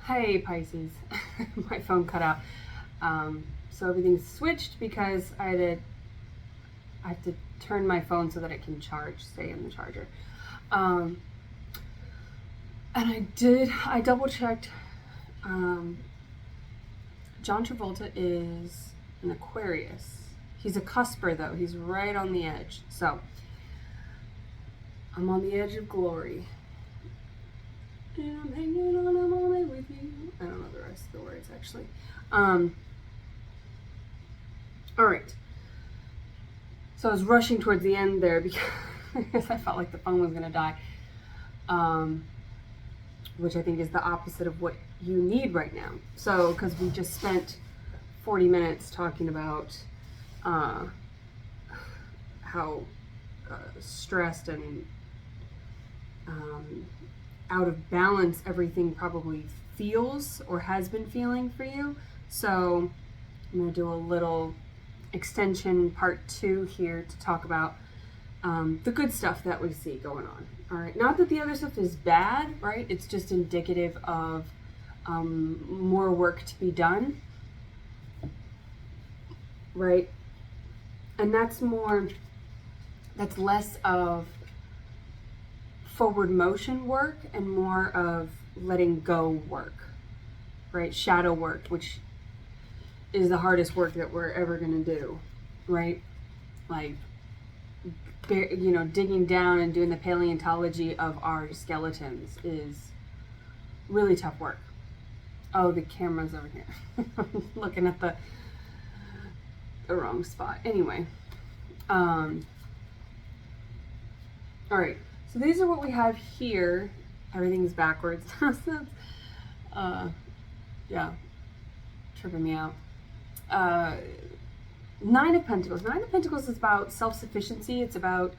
Hey Pisces, my phone cut out. So everything's switched because I have to turn my phone so that it can stay in the charger. And I double checked. John Travolta is an Aquarius. He's a cusper though, he's right on the edge. So I'm on the edge of glory. And I'm hanging on a moment with you. I don't know the rest of the words actually. All right. So I was rushing towards the end there because I felt like the phone was gonna die. Which I think is the opposite of what you need right now. So, because we just spent 40 minutes talking about how stressed and out of balance everything probably feels or has been feeling for you. So I'm going to do a little extension part 2 here to talk about the good stuff that we see going on. All right, not that the other stuff is bad, right? It's just indicative of more work to be done, right? And that's less of forward motion work and more of letting go work, right? Shadow work, which is the hardest work that we're ever going to do, right? Like, digging down and doing the paleontology of our skeletons is really tough work. Oh, the camera's over here. I'm looking at the wrong spot. Anyway, all right. So these are what we have here. Everything's backwards. Yeah, tripping me out. 9 of Pentacles. 9 of Pentacles is about self-sufficiency. It's about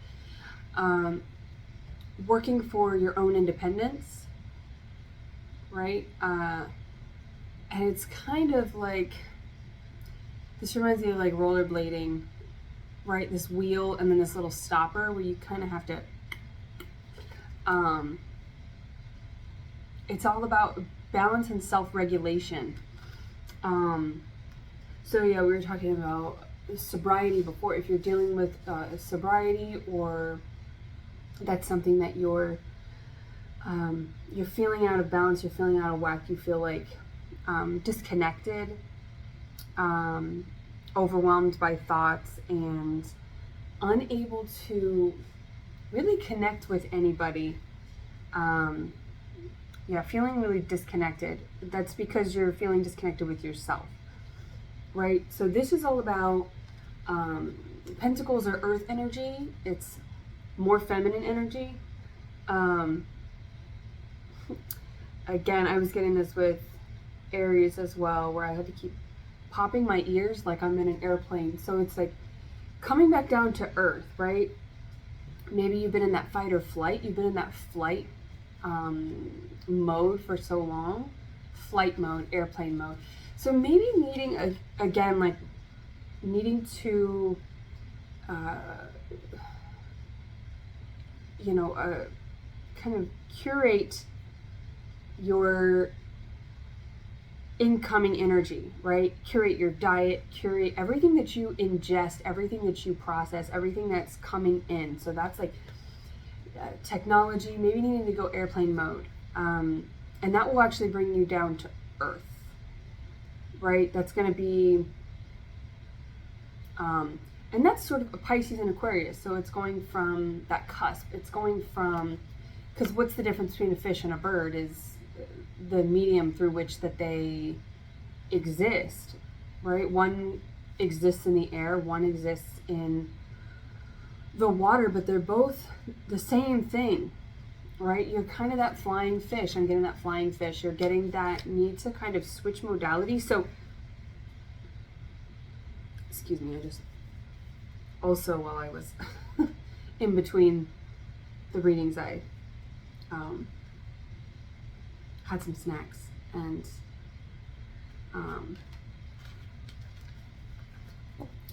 working for your own independence, right? And it's kind of like, this reminds me of like rollerblading, right? This wheel and then this little stopper where you kind of have to, it's all about balance and self-regulation. So yeah, we were talking about sobriety before. If you're dealing with sobriety, or that's something that you're feeling out of balance, you're feeling out of whack, you feel like disconnected, overwhelmed by thoughts, and unable to really connect with anybody. Yeah, feeling really disconnected. That's because you're feeling disconnected with yourself, right? So this is all about Pentacles are earth energy. It's more feminine energy. Again, I was getting this with Aries as well, where I had to keep popping my ears like I'm in an airplane. So it's like coming back down to earth, right? Maybe you've been in that fight or flight. You've been in that flight mode for so long. Flight mode, airplane mode. So maybe needing, needing to, kind of curate your incoming energy, right? Curate your diet, curate everything that you ingest, everything that you process, everything that's coming in. So that's like technology, maybe needing to go airplane mode. And that will actually bring you down to earth, right? That's going to be, and that's sort of a Pisces and Aquarius. So it's going from that cusp. It's going from, because what's the difference between a fish and a bird is the medium through which that they exist, right? One exists in the air, one exists in the water, but they're both the same thing, right? You're kind of that flying fish. I'm getting that flying fish. You're getting that need to kind of switch modality. So, excuse me, I just, also while I was in between the readings, I had some snacks and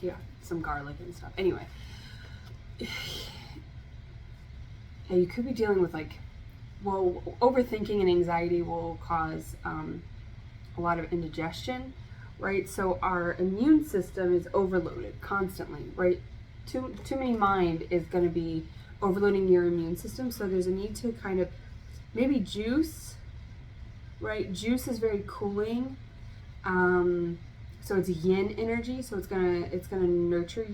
yeah, some garlic and stuff. Anyway, yeah, you could be dealing with like well, overthinking and anxiety will cause a lot of indigestion, right? So our immune system is overloaded constantly, right? Too many mind is going to be overloading your immune system. So there's a need to kind of maybe juice, right? Juice is very cooling. So it's yin energy. So it's gonna nurture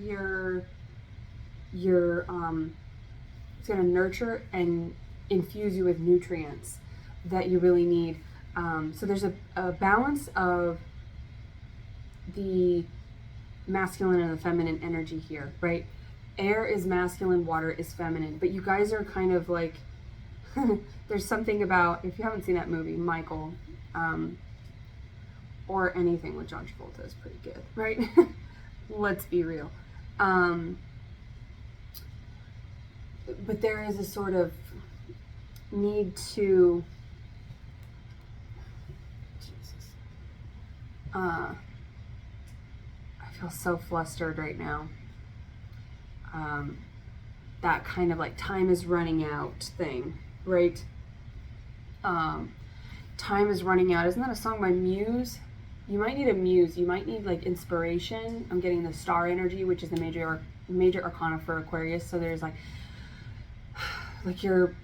it's gonna nurture and infuse you with nutrients that you really need. So there's a balance of the masculine and the feminine energy here, right? Air is masculine, water is feminine, but you guys are kind of like, there's something about, if you haven't seen that movie, Michael, or anything with John Travolta is pretty good, right? Let's be real. But there is a sort of need to, Jesus, I feel so flustered right now. That kind of like time is running out thing, right? Time is running out. Isn't that a song by Muse? You might need a muse. You might need like inspiration. I'm getting the star energy, which is the major arcana for Aquarius. So there's like you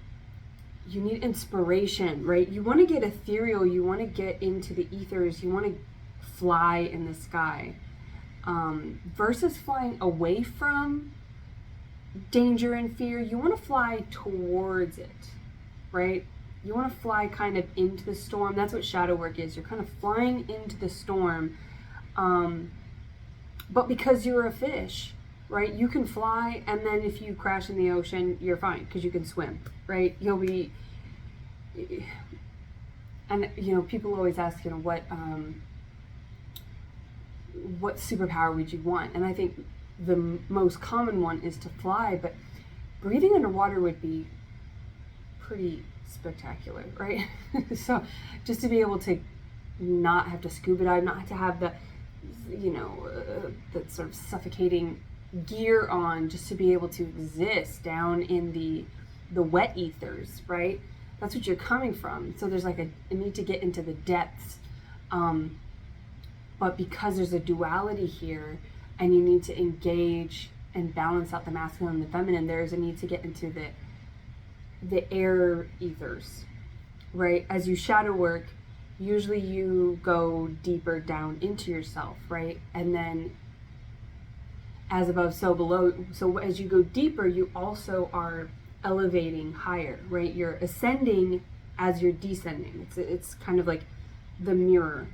need inspiration, right? You want to get ethereal. You want to get into the ethers. You want to fly in the sky, versus flying away from danger and fear. You want to fly towards it, right? You want to fly kind of into the storm. That's what shadow work is. You're kind of flying into the storm, but because you're a fish, right? You can fly, and then if you crash in the ocean, you're fine because you can swim, right? You'll be, and you know, people always ask, you know, what superpower would you want? And I think the most common one is to fly, but breathing underwater would be pretty spectacular, right? So just to be able to not have to scuba dive, not to have the, you know, that sort of suffocating gear on, just to be able to exist down in the wet ethers, right? That's what you're coming from. So there's like a need to get into the depths, but because there's a duality here and you need to engage and balance out the masculine and the feminine, there's a need to get into the air ethers, right? As you shadow work, usually you go deeper down into yourself, right? And then as above, so below. So as you go deeper, you also are elevating higher, right? You're ascending as you're descending. It's kind of like the mirror,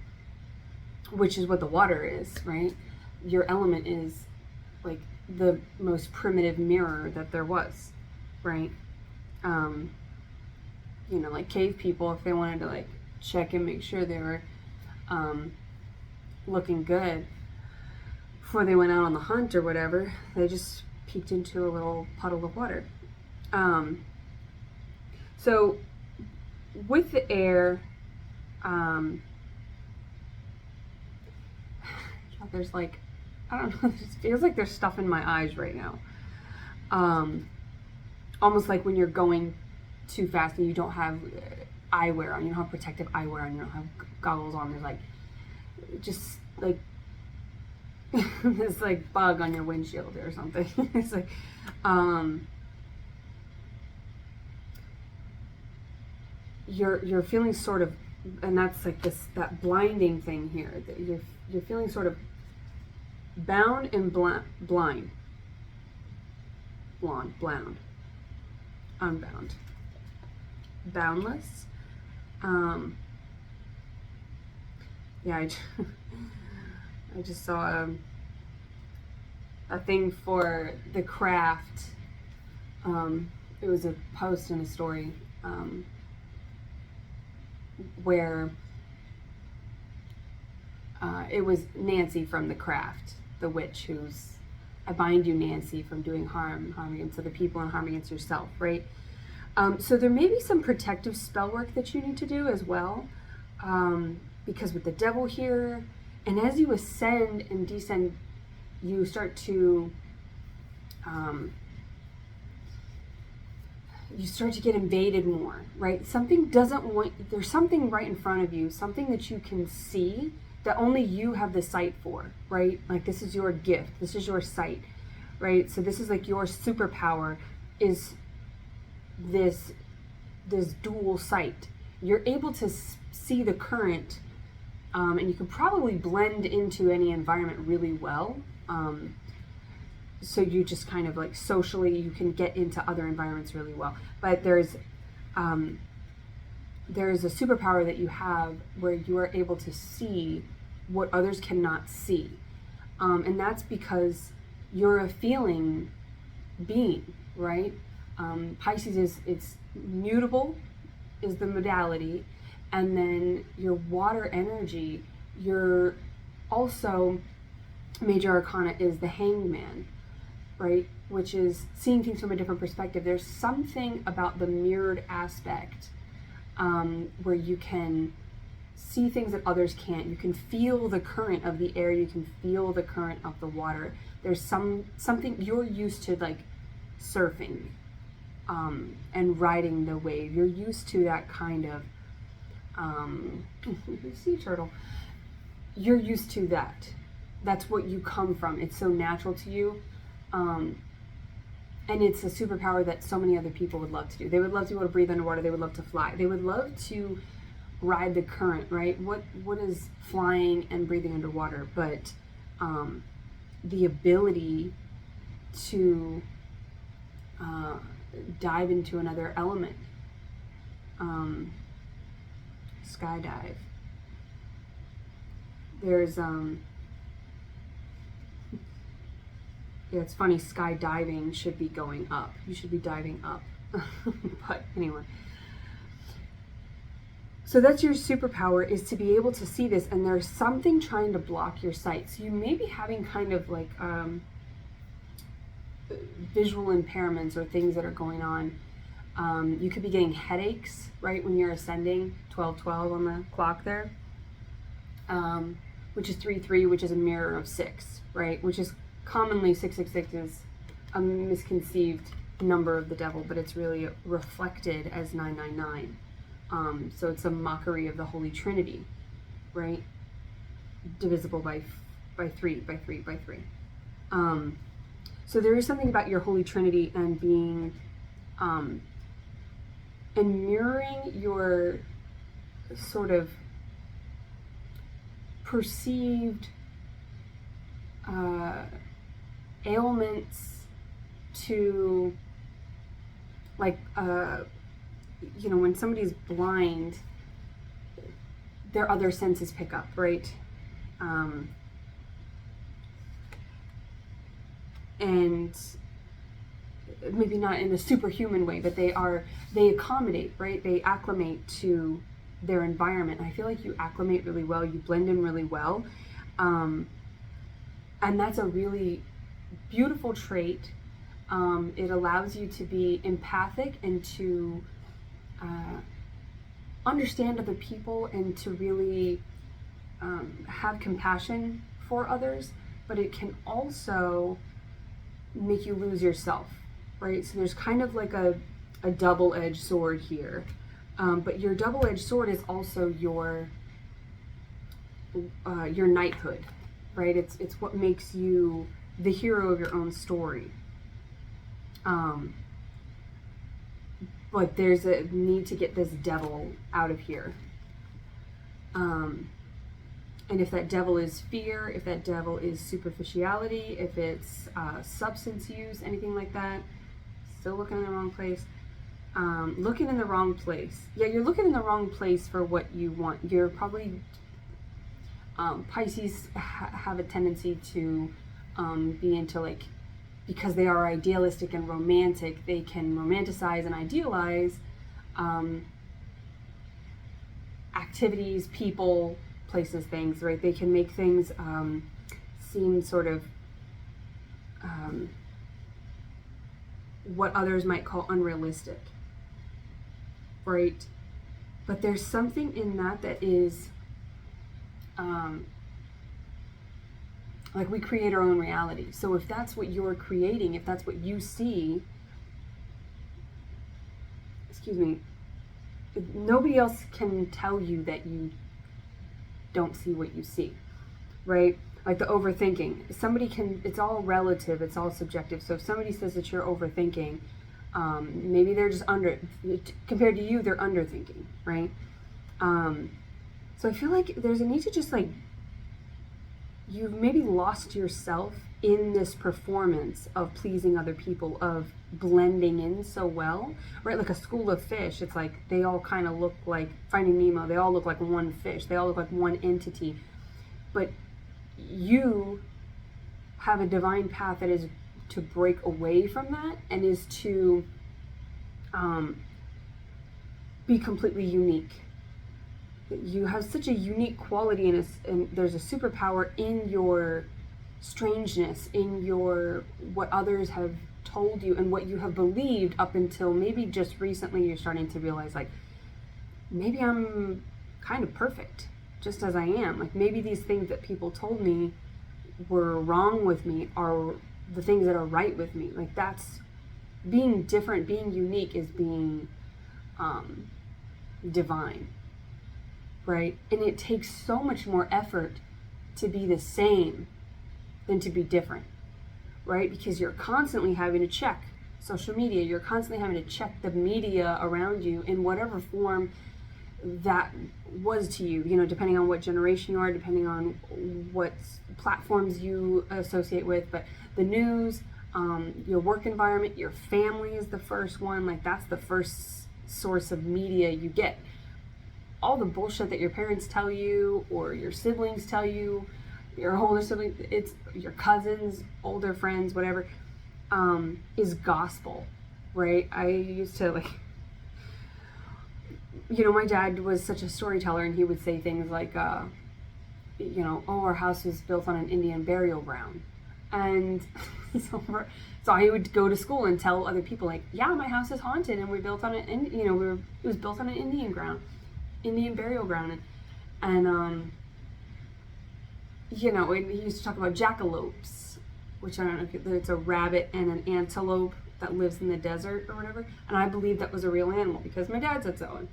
which is what the water is, right? Your element is like the most primitive mirror that there was, right? You know, like cave people, if they wanted to like check and make sure they were looking good before they went out on the hunt or whatever, they just peeked into a little puddle of water. So with the air, there's like, I don't know, it feels like there's stuff in my eyes right now. Almost like when you're going too fast and you don't have eyewear on, you don't have protective eyewear on, you don't have goggles on, there's like, just like, this like bug on your windshield or something. It's like, you're feeling sort of, and that's like that blinding thing here, that you're feeling sort of bound and blind, unbound, boundless. Yeah, I just saw a thing for the craft. It was a post in a story where it was Nancy from the craft, the witch, who's, I bind you, Nancy, from doing harm against other people and harm against yourself, right? So there may be some protective spell work that you need to do as well, because with the devil here, and as you ascend and descend, you start to, you start to get invaded more, right? Something doesn't want, there's something right in front of you, something that you can see that only you have the sight for, right? Like this is your gift, this is your sight, right? So this is like your superpower is this dual sight. You're able to see the current, and you can probably blend into any environment really well. So you just kind of like socially, you can get into other environments really well. But there's a superpower that you have where you are able to see what others cannot see. And that's because you're a feeling being, right? Pisces it's mutable is the modality. And then your water energy, your also major arcana is the hangman, right? Which is seeing things from a different perspective. There's something about the mirrored aspect where you can see things that others can't. You can feel the current of the air. You can feel the current of the water. There's something you're used to, like surfing and riding the wave. You're used to that kind of sea turtle. You're used to that. That's what you come from. It's so natural to you. And it's a superpower that so many other people would love to do. They would love to be able to breathe underwater. They would love to fly. They would love to ride the current, right? What is flying and breathing underwater? But the ability to dive into another element. Skydive. There's yeah, it's funny, skydiving should be going up. You should be diving up. But anyway. So that's your superpower, is to be able to see this, and there's something trying to block your sight. So you may be having kind of like visual impairments or things that are going on. You could be getting headaches, right, when you're ascending, 1212 on the clock there, which is 3-3, which is a mirror of 6, right, which is commonly 666 is a misconceived number of the devil, but it's really reflected as 999. So it's a mockery of the Holy Trinity, right? Divisible by 3. So there is something about your Holy Trinity and being, and mirroring your sort of perceived ailments to, like, you know, when somebody's blind, their other senses pick up, right? And maybe not in a superhuman way, but they accommodate, right? They acclimate to their environment. I feel like you acclimate really well, you blend in really well. And that's a really beautiful trait. It allows you to be empathic and to understand other people and to really have compassion for others, but it can also make you lose yourself, right? So there's kind of like a double-edged sword here. But your double-edged sword is also your knighthood, right? It's what makes you the hero of your own story. But there's a need to get this devil out of here. And if that devil is fear, if that devil is superficiality, if it's substance use, anything like that, still looking in the wrong place. Looking in the wrong place. Yeah, you're looking in the wrong place for what you want. You're probably, Pisces have a tendency to be into, like, because they are idealistic and romantic, they can romanticize and idealize activities, people, places, things, right? They can make things seem sort of what others might call unrealistic, right? But there's something in that is like, we create our own reality. So if that's what you're creating, if that's what you see, excuse me, nobody else can tell you that you don't see what you see, right? Like the overthinking. Somebody can, it's all relative, it's all subjective. So if somebody says that you're overthinking, maybe they're just compared to you, they're underthinking, right? So I feel like there's a need to just like, you've maybe lost yourself in this performance of pleasing other people, of blending in so well, right? Like a school of fish, it's like they all kind of look like Finding Nemo, they all look like one fish, they all look like one entity, but you have a divine path that is to break away from that and is to be completely unique. You have such a unique quality, and there's a superpower in your strangeness, in your what others have told you and what you have believed up until maybe just recently. You're starting to realize, like, maybe I'm kind of perfect just as I am. Like, maybe these things that people told me were wrong with me are the things that are right with me. Like, that's being different, being unique is being divine, right? And it takes so much more effort to be the same than to be different, right? Because you're constantly having to check social media, you're constantly having to check the media around you in whatever form that was to you, depending on what generation you are, depending on what platforms you associate with, but the news, your work environment, your family is the first one. Like, that's the first source of media you get. All the bullshit that your parents tell you or your siblings tell you, your older siblings, it's your cousins, older friends, whatever, is gospel, right? I used to, like, my dad was such a storyteller, and he would say things like, oh, our house was built on an Indian burial ground. And so I would go to school and tell other people, like, yeah, my house is haunted, and we built on it, and it was built on an Indian burial ground, and he used to talk about jackalopes, which I don't know if it's a rabbit and an antelope that lives in the desert or whatever, and I believe that was a real animal because my dad said so.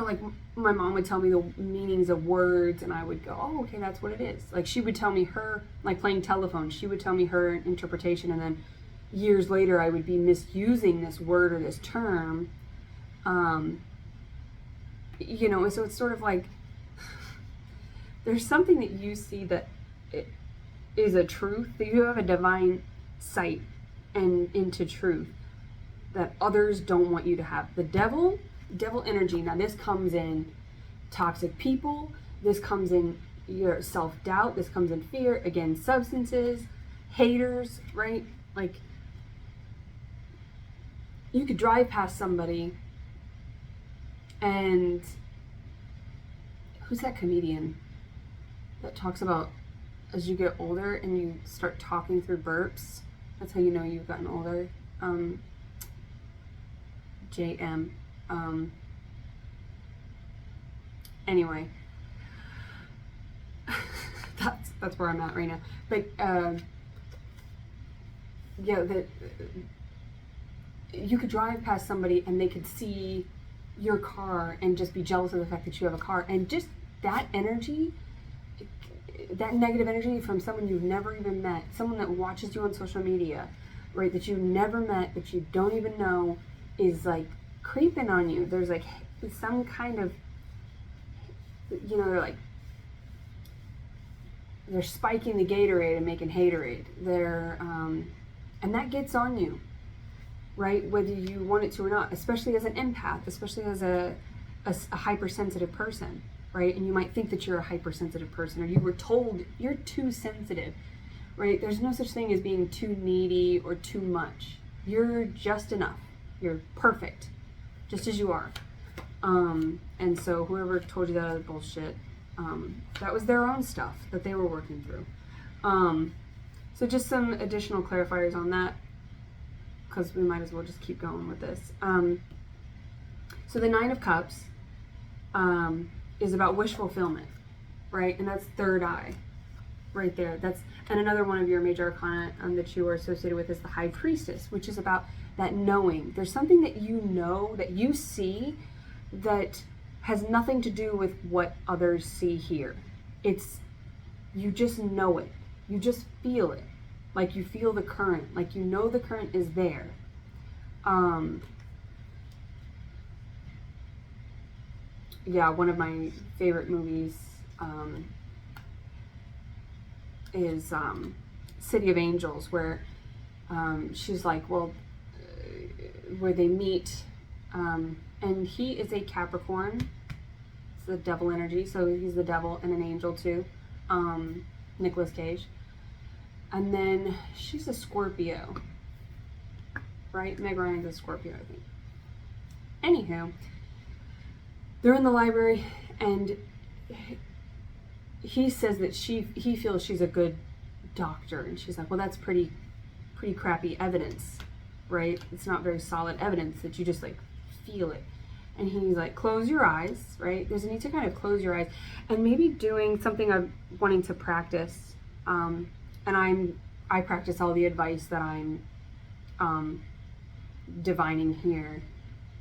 Like my mom would tell me the meanings of words, and I would go, oh, okay, that's what it is. Like, she would tell me her, like playing telephone, she would tell me her interpretation, and then years later I would be misusing this word or this term. So it's sort of like there's something that you see that it is a truth, that you have a divine sight and into truth that others don't want you to have. The devil energy, now this comes in toxic people, this comes in your self-doubt, this comes in fear, again, substances, haters, right? Like, you could drive past somebody, and who's that comedian that talks about as you get older and you start talking through burps, that's how you know you've gotten older? JM. Anyway, that's where I'm at right now. But you could drive past somebody and they could see your car and just be jealous of the fact that you have a car, and just that energy, that negative energy from someone you've never even met, someone that watches you on social media, right, that you never met, that you don't even know, is like creeping on you. There's like some kind of, they're spiking the Gatorade and making haterade. And that gets on you, right? Whether you want it to or not, especially as an empath, especially as a hypersensitive person, right? And you might think that you're a hypersensitive person, or you were told you're too sensitive, right? There's no such thing as being too needy or too much. You're just enough. You're perfect, just as you are. And so whoever told you that other bullshit, that was their own stuff that they were working through. So just some additional clarifiers on that, because we might as well just keep going with this. So the Nine of Cups is about wish fulfillment, right? And that's third eye. right there. And another one of your major arcana that you are associated with is the High Priestess, which is about that knowing. There's something that you know, that you see, that has nothing to do with what others see here. You just know it. You just feel it. Like you feel the current. Like you know the current is there. Yeah, one of my favorite movies is City of Angels, where she's like, well, where they meet, and he is a Capricorn. It's the devil energy, so he's the devil and an angel too. Nicolas Cage. And then she's a Scorpio, right? Meg Ryan's a Scorpio, I think. Anywho, they're in the library, and he says that he feels she's a good doctor, and she's like, well, that's pretty crappy evidence, right? It's not very solid evidence that you just like feel it. And he's like, close your eyes, right? There's a need to kind of close your eyes, and maybe doing something I'm wanting to practice. And I practice all the advice that I'm divining here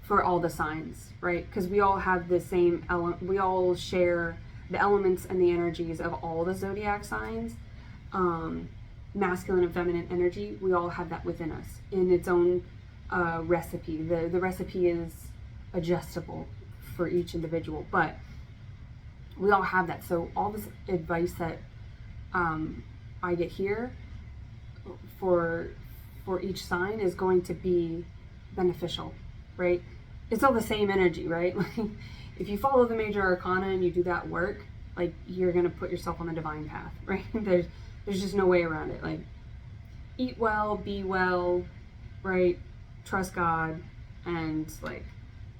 for all the signs, right? Because we all have the same we all share the elements and the energies of all the zodiac signs, masculine and feminine energy. We all have that within us in its own recipe. The recipe is adjustable for each individual, but we all have that. So all this advice that I get here for each sign is going to be beneficial, right? It's all the same energy, right? Like if you follow the major arcana and you do that work, like you're gonna put yourself on the divine path, right? There's just no way around it. Like eat well, be well, right? Trust God, and like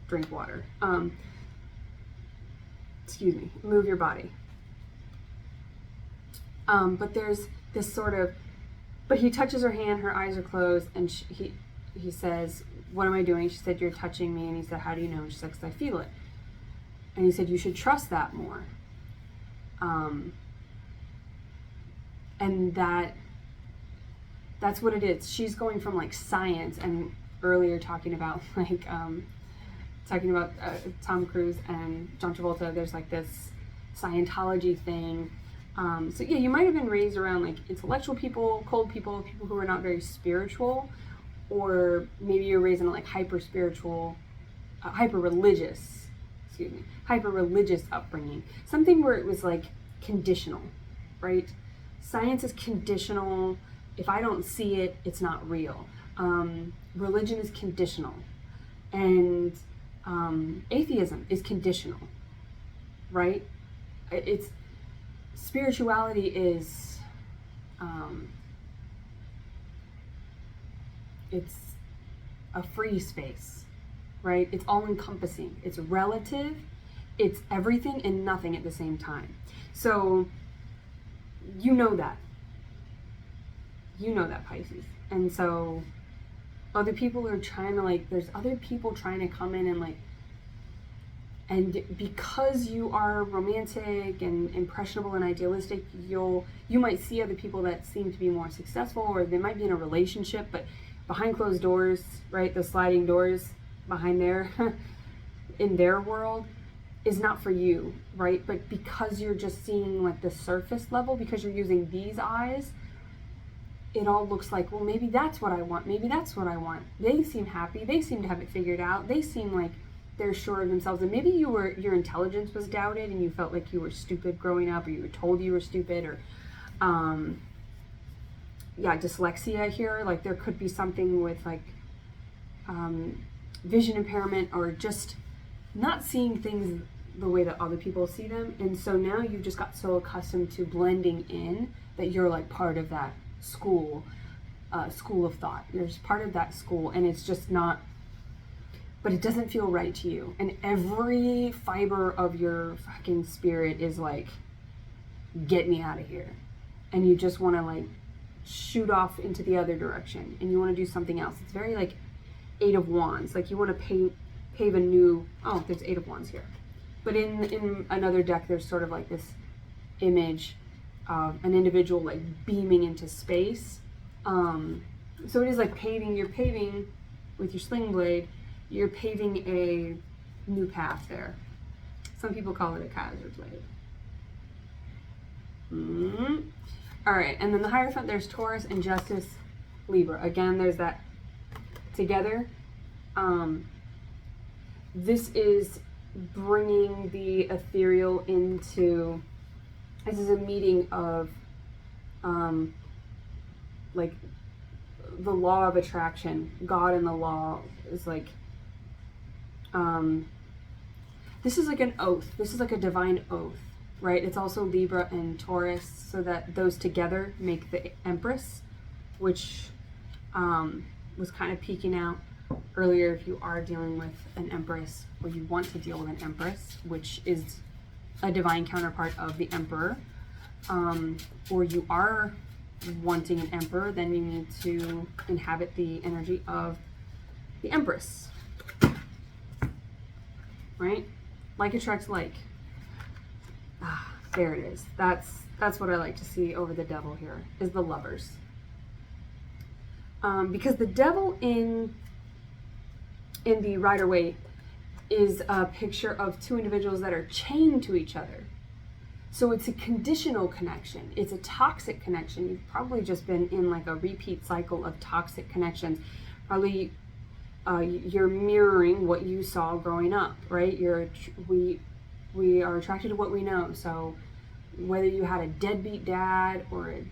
drink water. Excuse me, move your body. But there's this sort of, but he touches her hand, her eyes are closed, and he says, what am I doing? She said, you're touching me. And he said, how do you know? And she said, because I feel it. And he said, you should trust that more. And that's what it is. She's going from like science, and earlier talking about like, Tom Cruise and John Travolta, there's like this Scientology thing. So yeah, you might have been raised around like intellectual people, cold people who are not very spiritual, or maybe you're raised in a like hyper religious upbringing. Something where it was like conditional, right? Science is conditional. If I don't see it, it's not real. Religion is conditional, and atheism is conditional, right? It's spirituality is it's a free space, right? It's all encompassing, it's relative, it's everything and nothing at the same time. So you know that Pisces. And so other people are trying to like, there's other people trying to come in and like, and because you are romantic and impressionable and idealistic, you might see other people that seem to be more successful, or they might be in a relationship, but behind closed doors, right, the sliding doors behind there, in their world, is not for you, right? But because you're just seeing like the surface level, because you're using these eyes, it all looks like, well, maybe that's what I want. Maybe that's what I want. They seem happy. They seem to have it figured out. They seem like they're sure of themselves. And maybe your intelligence was doubted and you felt like you were stupid growing up, or you were told you were stupid, or dyslexia here. Like there could be something with like vision impairment, or just not seeing things the way that other people see them. And so now you've just got so accustomed to blending in that you're like part of that school of thought. You're just part of that school, and it's just not, but it doesn't feel right to you. And every fiber of your fucking spirit is like, get me out of here. And you just want to like shoot off into the other direction, and you want to do something else. It's very like Eight of Wands. Like you want to pave a new, oh, there's Eight of Wands here. But in another deck, there's sort of like this image an individual like beaming into space. So it is like paving. You're paving with your sling blade. You're paving a new path there. Some people call it a hazard blade. All right, and then the Hierophant, there's Taurus, Injustice, Libra. Again, there's that together. This is bringing the ethereal into, this is a meeting of like the law of attraction. God and the law is like, this is like an oath. This is like a divine oath, right? It's also Libra and Taurus, so that those together make the Empress, which was kind of peeking out earlier. If you are dealing with an Empress, or you want to deal with an Empress, which is a divine counterpart of the Emperor, or you are wanting an Emperor, then you need to inhabit the energy of the Empress, right? Like attracts like. There it is. That's what I like to see over the Devil here, is the Lovers. Because the Devil in the Rider-Waite is a picture of two individuals that are chained to each other. So it's a conditional connection. It's a toxic connection. You've probably just been in like a repeat cycle of toxic connections. Probably you're mirroring what you saw growing up, right? We are attracted to what we know. So whether you had a deadbeat dad or a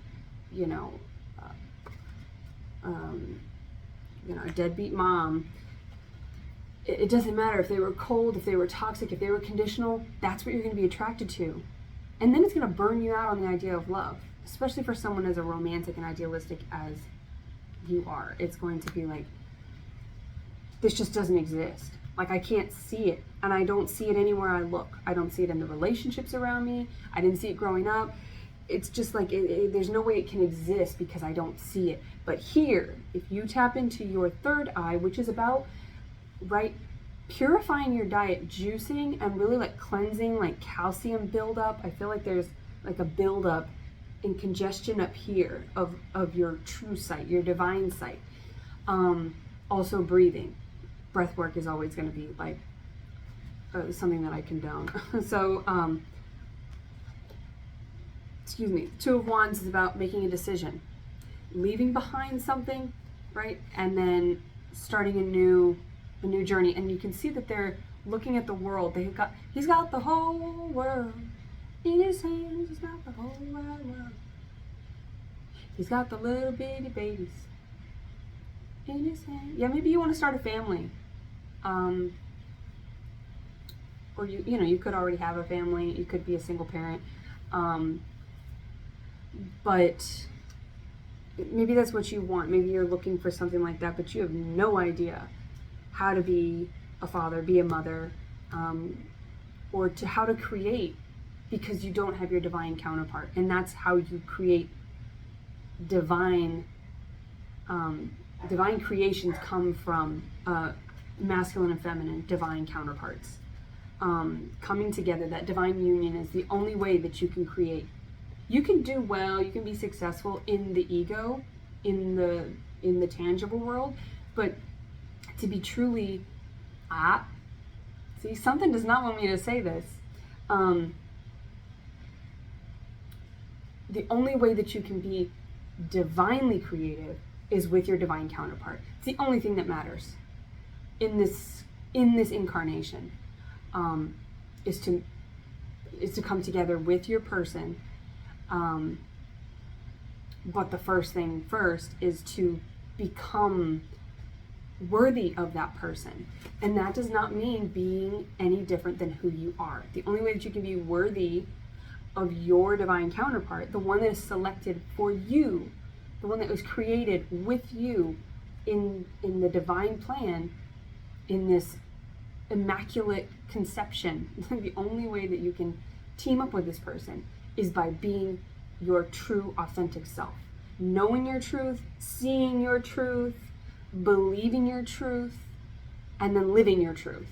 deadbeat mom, it doesn't matter if they were cold, if they were toxic, if they were conditional, that's what you're going to be attracted to. And then it's going to burn you out on the idea of love, especially for someone as a romantic and idealistic as you are. It's going to be like, this just doesn't exist. Like, I can't see it, and I don't see it anywhere I look. I don't see it in the relationships around me. I didn't see it growing up. It's just like, there's no way it can exist because I don't see it. But here, if you tap into your third eye, which is about, right, purifying your diet, juicing, and really like cleansing, like calcium buildup. I feel like there's like a buildup and congestion up here of your true sight, your divine sight. Also breathing. Breath work is always going to be like something that I condone. So, excuse me, Two of Wands is about making a decision, leaving behind something, right, and then starting a new journey. And you can see that they're looking at the world. He's got the whole world in his hands. He's got the whole wide world. He's got the little bitty babies in his hand. Yeah, maybe you want to start a family. Or you could already have a family. You could be a single parent. But maybe that's what you want. Maybe you're looking for something like that, but you have no idea how to be a father, be a mother, or how to create, because you don't have your divine counterpart. And that's how you create divine creations come from masculine and feminine divine counterparts coming together. That divine union is the only way that you can create. You can do well, you can be successful in the ego, in the tangible world, but to be truly, see, something does not want me to say this. The only way that you can be divinely creative is with your divine counterpart. It's the only thing that matters in this incarnation, is to come together with your person. But the first thing first is to become worthy of that person. And that does not mean being any different than who you are. The only way that you can be worthy of your divine counterpart, the one that is selected for you, the one that was created with you in the divine plan, in this immaculate conception, the only way that you can team up with this person is by being your true, authentic self. Knowing your truth, seeing your truth, believing your truth, and then living your truth.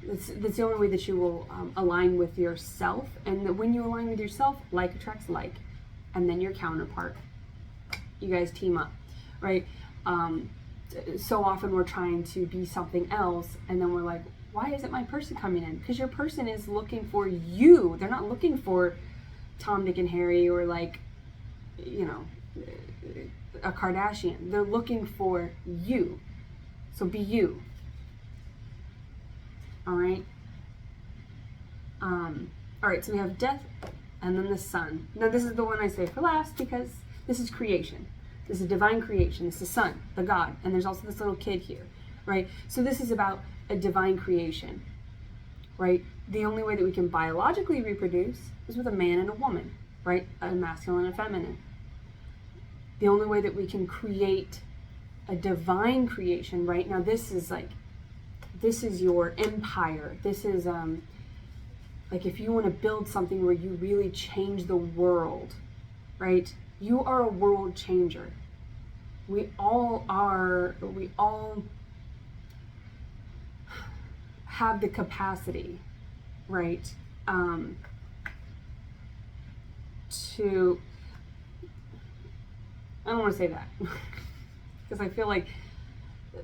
That's the only way that you will align with yourself. And that when you align with yourself, like attracts like. and then your counterpart. You guys team up, right? So often we're trying to be something else, and then we're like, why isn't my person coming in? Because your person is looking for you. They're not looking for Tom, Dick, and Harry, or like, you know, a Kardashian. They're looking for you. So be you. All right. All right. So we have death, and then the sun. Now this is the one I say for last because this is creation. This is divine creation. This is the sun, the God, and there's also this little kid here, right? So this is about a divine creation, right? The only way that we can biologically reproduce is with a man and a woman, right? A masculine and a feminine. The only way that we can create a divine creation, right? Now this is your empire. This is like if you want to build something where you really change the world, right? You are a world changer. We all are. We all have the capacity, right? To, I don't want to say that because I feel like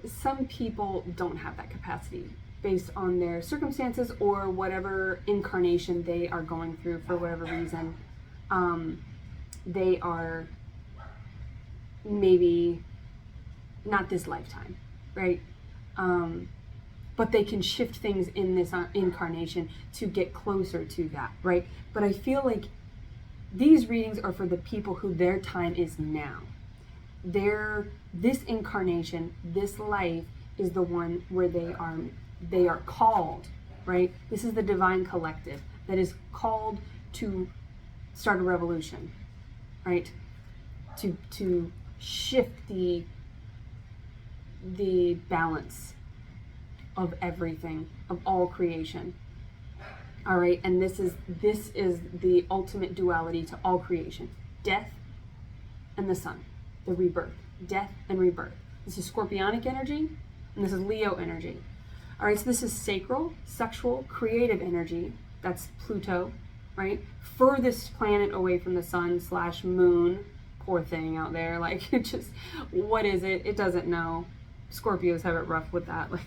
some people don't have that capacity based on their circumstances or whatever incarnation they are going through for whatever reason. They are maybe not this lifetime, right? But they can shift things in this incarnation to get closer to that, right? But I feel like these readings are for the people who their time is now. This incarnation, this life is the one where they are called, right? This is the divine collective that is called to start a revolution, right? To shift the balance of everything, of all creation. All right, and this is the ultimate duality to all creation: death and the sun, the rebirth, death and rebirth. This is Scorpionic energy, and this is Leo energy. All right, so this is sacral, sexual, creative energy. That's Pluto, right? Furthest planet away from the sun / moon. Poor thing out there. Like, it just, what is it? It doesn't know. Scorpios have it rough with that. Like,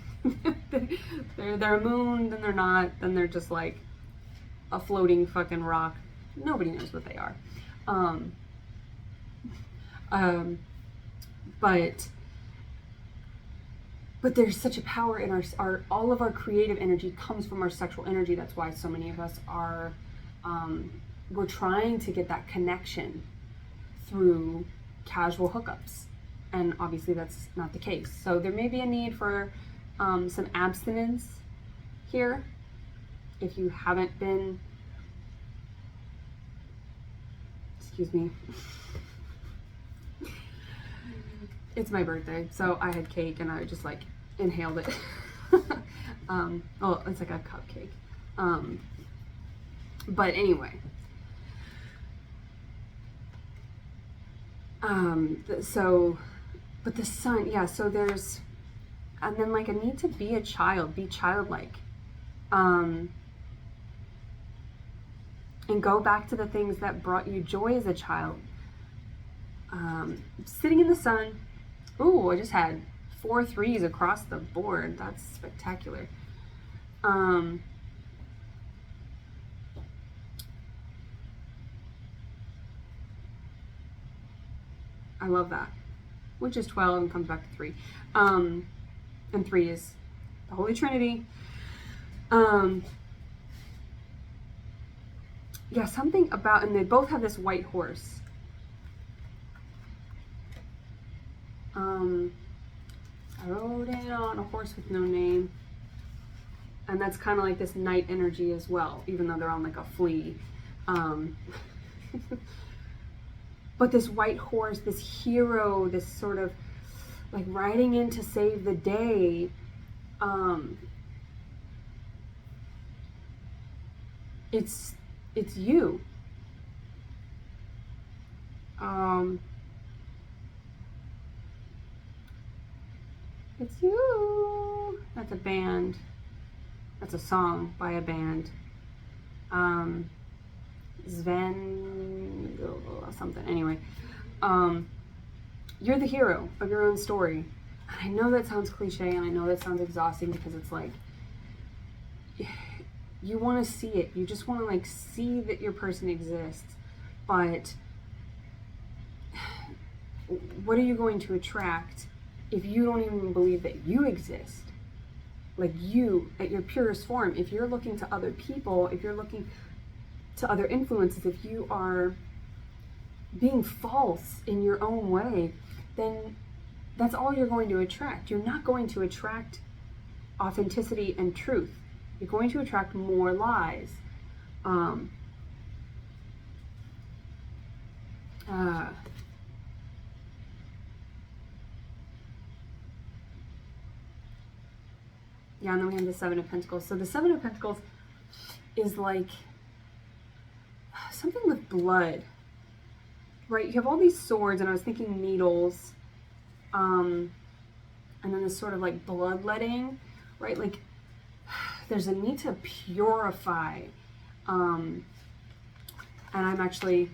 they're a moon, then they're not, then they're just like a floating fucking rock. Nobody knows what they are. But there's such a power in our all of our creative energy comes from our sexual energy. That's why so many of us are, we're trying to get that connection through casual hookups. And obviously that's not the case. So there may be a need for some abstinence here if you haven't been, excuse me, it's my birthday, so I had cake and I just like inhaled it. Oh, it's like a cupcake. But anyway, but the sun, yeah, so there's, and then like a need to be a child, be childlike, and go back to the things that brought you joy as a child. Sitting in the sun. Ooh, I just had 4 3s across the board. That's spectacular. I love that. Which is 12 and comes back to 3. And 3 is the Holy Trinity. Yeah, something about, and they both have this white horse. I rode in on a horse with no name. And that's kind of like this night energy as well, even though they're on like a flea. But this white horse, this hero, this sort of like riding in to save the day, it's you. It's you. That's a band. That's a song by a band. Sven something. Anyway, you're the hero of your own story. I know that sounds cliche, and I know that sounds exhausting, because it's like, you want to see it. You just want to like see that your person exists. But what are you going to attract if you don't even believe that you exist? Like, you at your purest form, if you're looking to other people, if you're looking to other influences, if you are being false in your own way, then that's all you're going to attract. You're not going to attract authenticity and truth. You're going to attract more lies. Yeah, and then we have the Seven of Pentacles. So the Seven of Pentacles is like something with blood, right? You have all these swords, and I was thinking needles, and then this sort of like bloodletting, right? Like, there's a need to purify, and I'm actually,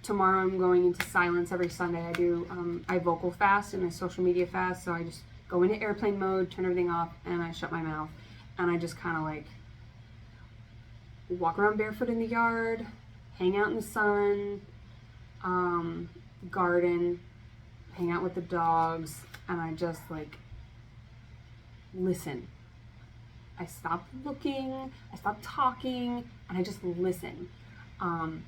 tomorrow I'm going into silence. Every Sunday I vocal fast and I social media fast, so I just go into airplane mode, turn everything off, and I shut my mouth, and I just kind of like walk around barefoot in the yard, hang out in the sun, garden, hang out with the dogs, and I just like listen. I stop looking, I stop talking, and I just listen. And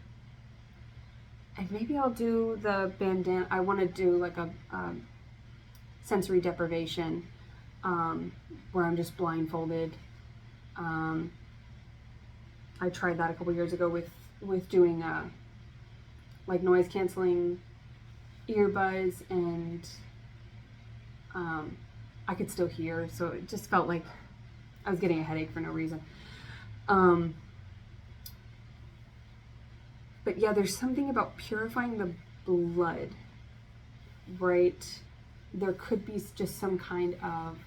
maybe I'll do the bandana. I want to do like a sensory deprivation, where I'm just blindfolded. I tried that a couple years ago with doing like noise canceling earbuds, and I could still hear, so it just felt like I was getting a headache for no reason. But yeah, there's something about purifying the blood, right? There could be just some kind of,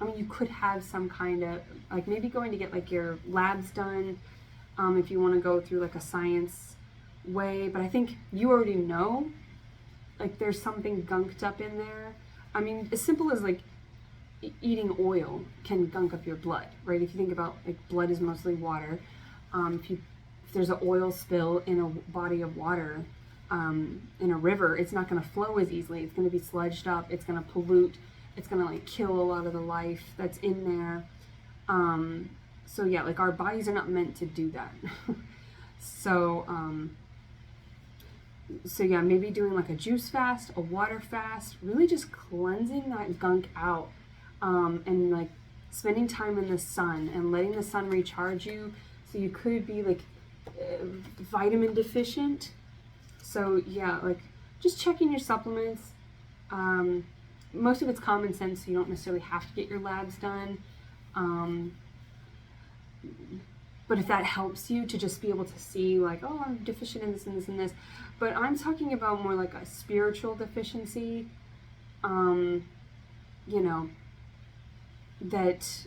I mean, you could have some kind of, like maybe going to get like your labs done, if you want to go through like a science way. But I think you already know, like there's something gunked up in there. I mean, as simple as like eating oil can gunk up your blood, right? If you think about, like, blood is mostly water. If there's an oil spill in a body of water, in a river, it's not going to flow as easily. It's going to be sludged up. It's going to pollute. It's going to like kill a lot of the life that's in there. So yeah, like our bodies are not meant to do that. So yeah, maybe doing like a juice fast, a water fast, really just cleansing that gunk out, and like spending time in the sun and letting the sun recharge you. So you could be like vitamin deficient. So yeah, like just checking your supplements. Most of it's common sense, so you don't necessarily have to get your labs done. But if that helps you to just be able to see like, oh, I'm deficient in this and this and this. But I'm talking about more like a spiritual deficiency, you know, that,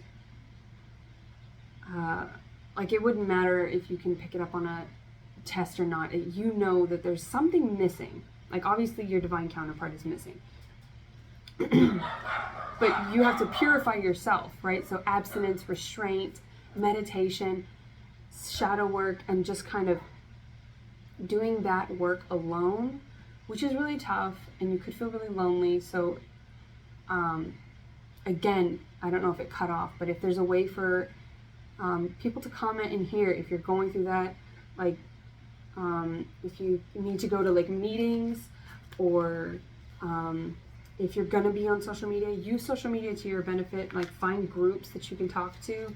like it wouldn't matter if you can pick it up on a test or not. You know that there's something missing. Like obviously your divine counterpart is missing. But you have to purify yourself, right? So abstinence, restraint, meditation, shadow work, and just kind of doing that work alone, which is really tough, and you could feel really lonely. So again, I don't know if it cut off, but if there's a way for people to comment in here if you're going through that, like if you need to go to like meetings, or if you're gonna be on social media, use social media to your benefit. Like find groups that you can talk to.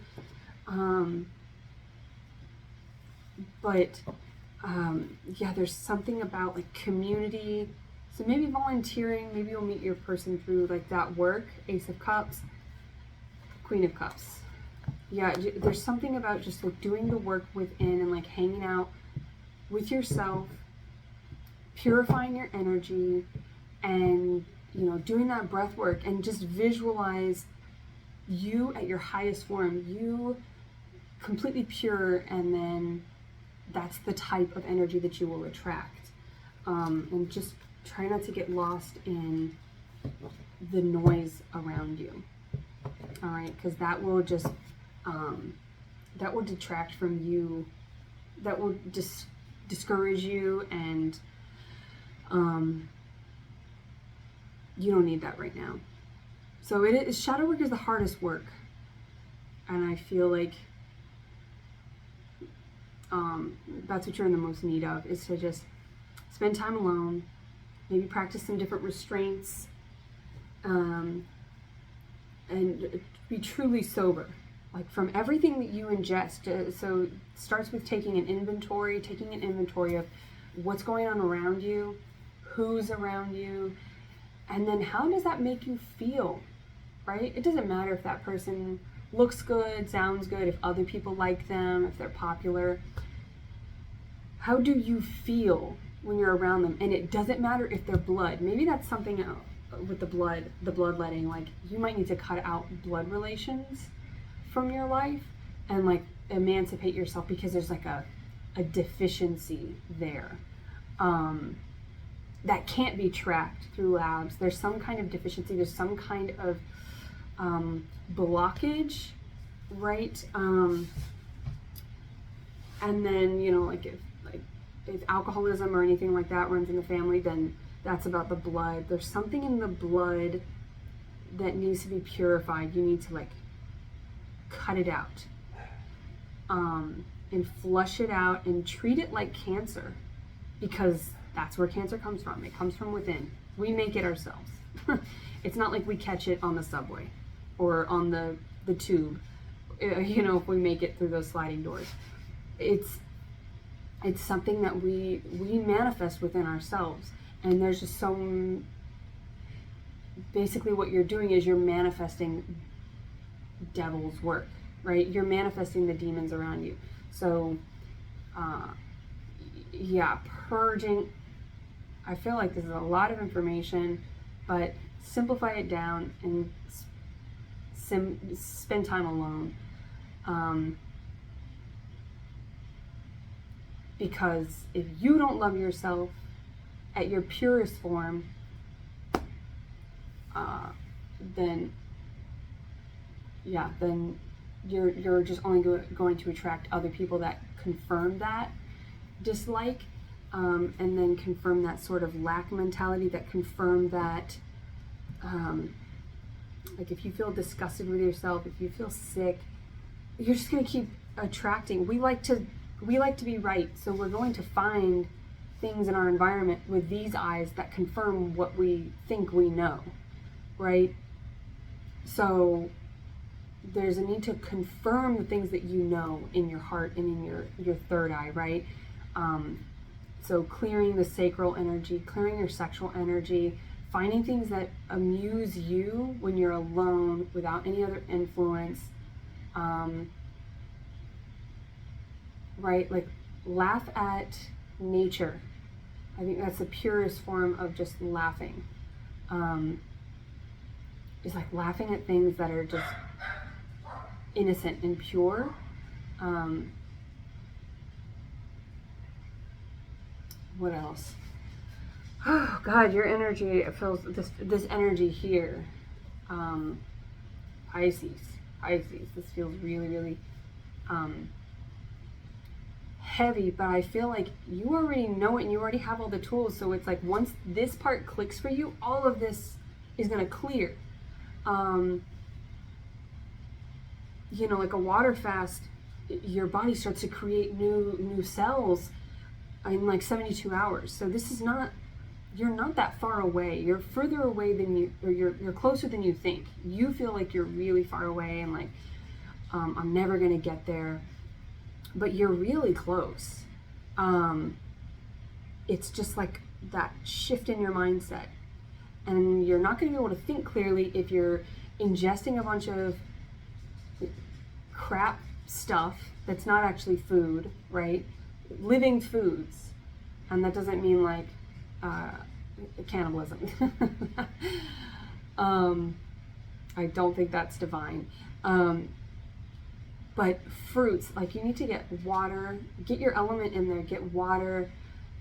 Yeah, there's something about like community. So maybe volunteering, maybe you'll meet your person through like that work. Ace of Cups, Queen of Cups. Yeah, there's something about just like doing the work within and like hanging out with yourself, purifying your energy, and you know, doing that breath work, and just visualize you at your highest form, you completely pure, and then that's the type of energy that you will attract. And just try not to get lost in the noise around you. All right, because that will just that will detract from you. That will just discourage you, and you don't need that right now. So it is, shadow work is the hardest work, and I feel like that's what you're in the most need of, is to just spend time alone, maybe practice some different restraints, and be truly sober, like from everything that you ingest. So it starts with taking an inventory of what's going on around you, who's around you, and then how does that make you feel, right? It doesn't matter if that person looks good, sounds good, if other people like them, if they're popular. How do you feel when you're around them? And it doesn't matter if they're blood. Maybe that's something with the bloodletting. Like, you might need to cut out blood relations from your life and like emancipate yourself, because there's like a deficiency there that can't be tracked through labs. There's some kind of deficiency. There's some kind of blockage, right? And then, you know, like if alcoholism or anything like that runs in the family, then that's about the blood. There's something in the blood that needs to be purified. You need to like cut it out, and flush it out and treat it like cancer, because that's where cancer comes from. It comes from within. We make it ourselves. It's not like we catch it on the subway or on the tube, you know, if we make it through those sliding doors. It's something that we manifest within ourselves. And there's just basically what you're doing is you're manifesting devil's work, right? You're manifesting the demons around you. So, yeah, purging. I feel like this is a lot of information, but simplify it down and spend time alone. Because if you don't love yourself at your purest form, then you're just only going to attract other people that confirm that dislike, and then confirm that sort of lack mentality, that confirm that, like if you feel disgusted with yourself, if you feel sick, you're just going to keep attracting. We like to be right, so we're going to find things in our environment with these eyes that confirm what we think we know, right? So there's a need to confirm the things that you know in your heart and in your third eye, right? So clearing the sacral energy, clearing your sexual energy, finding things that amuse you when you're alone without any other influence, right? Like, laugh at nature. I think that's the purest form of just laughing. It's like laughing at things that are just innocent and pure. What else? Oh God, your energy, it feels this energy here. Pisces. This feels really, really heavy, but I feel like you already know it and you already have all the tools. So it's like, once this part clicks for you, all of this is going to clear. You know, like a water fast, your body starts to create new cells in like 72 hours. So this is not, you're not that far away. You're further away than you're closer than you think. You feel like you're really far away and like, I'm never going to get there. But you're really close. It's just like that shift in your mindset. And you're not going to be able to think clearly if you're ingesting a bunch of crap stuff that's not actually food, right? Living foods. And that doesn't mean like cannibalism. I don't think that's divine. But fruits, like you need to get water, get your element in there, get water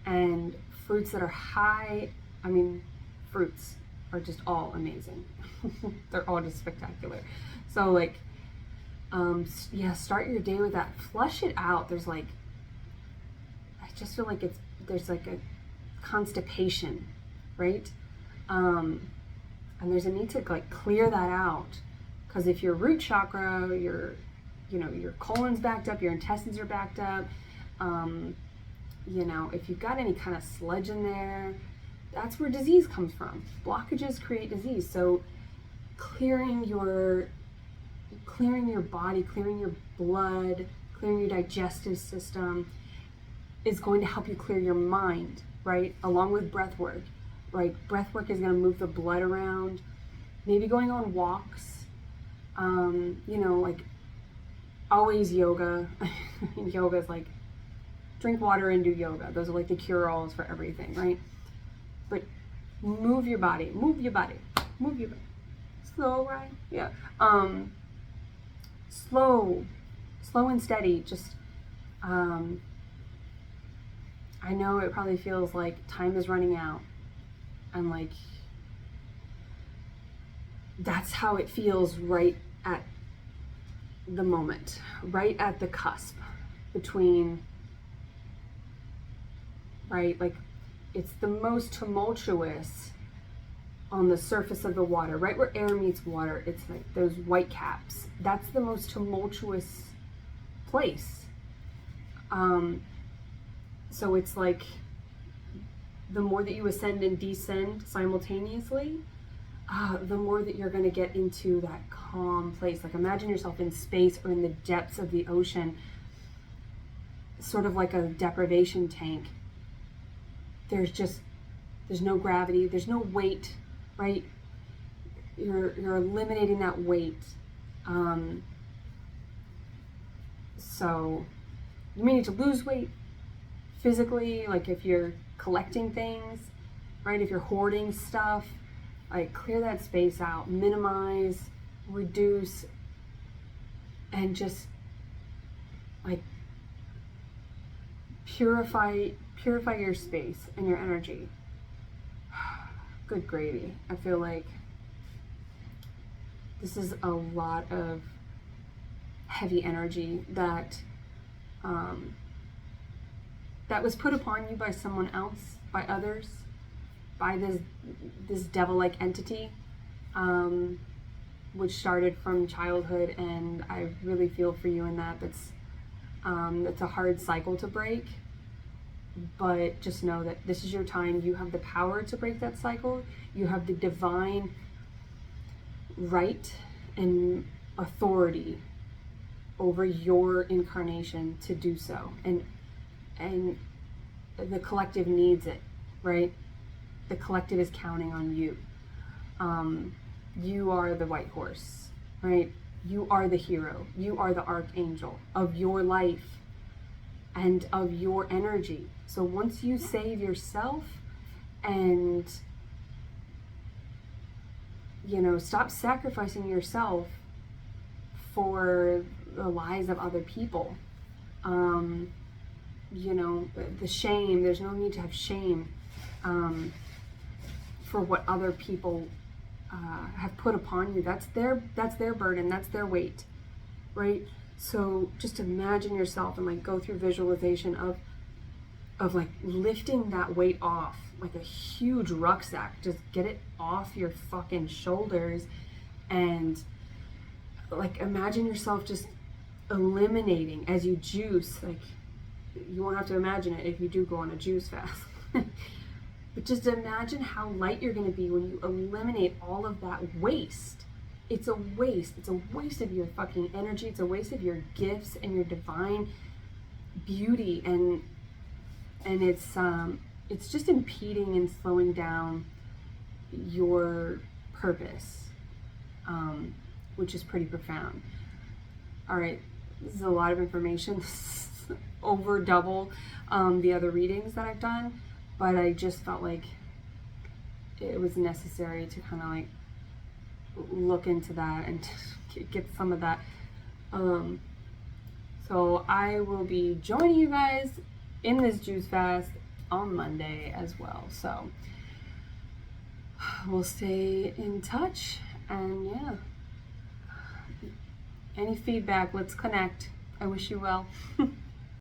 and fruits that are high. I mean, fruits are just all amazing. They're all just spectacular. So like, yeah, start your day with that. Flush it out. There's like, I just feel like there's like a constipation, right? And there's a need to like clear that out. Because if your root chakra, your colon's backed up, your intestines are backed up, if you've got any kind of sludge in there, that's where disease comes from. Blockages create disease. So clearing your body, clearing your blood, clearing your digestive system is going to help you clear your mind, right? Along with breath work, right? Breath work is going to move the blood around, maybe going on walks, like always yoga. Yoga is like drink water and do yoga. Those are like the cure-alls for everything, right? But move your body, move your body, move your body. Slow, right? Yeah. Slow and steady. Just, I know it probably feels like time is running out, and like that's how it feels right at the moment, right at the cusp between, right? Like it's the most tumultuous on the surface of the water, right where air meets water. It's like those white caps. That's the most tumultuous place. So it's like the more that you ascend and descend simultaneously, the more that you're going to get into that calm place. Like imagine yourself in space or in the depths of the ocean, sort of like a deprivation tank. There's no gravity, there's no weight, right? You're eliminating that weight. So you may need to lose weight physically, like if you're collecting things, right? If you're hoarding stuff, like clear that space out, minimize, reduce, and just like purify your space and your energy. Good gravy. I feel like this is a lot of heavy energy that that was put upon you by someone else, by others, by this devil-like entity, which started from childhood, and I really feel for you in that. That's a hard cycle to break, but just know that this is your time. You have the power to break that cycle. You have the divine right and authority over your incarnation to do so, and the collective needs it, right? The collective is counting on you. You are the white horse, right? You are the hero. You are the archangel of your life and of your energy. So once you save yourself and, stop sacrificing yourself for the lives of other people, the shame, there's no need to have shame for what other people have put upon you. That's their burden, that's their weight, right? So just imagine yourself and like go through visualization of like lifting that weight off, like a huge rucksack. Just get it off your fucking shoulders, and like imagine yourself just eliminating as you juice. Like you won't have to imagine it if you do go on a juice fast. But just imagine how light you're going to be when you eliminate all of that waste. It's a waste. It's a waste of your fucking energy. It's a waste of your gifts and your divine beauty, and it's just impeding and slowing down your purpose, which is pretty profound. All right, this is a lot of information. Over double the other readings that I've done, but I just felt like it was necessary to kind of like look into that and get some of that So I will be joining you guys in this juice fast on Monday as well. So we'll stay in touch, and yeah, any feedback, let's connect. I wish you well.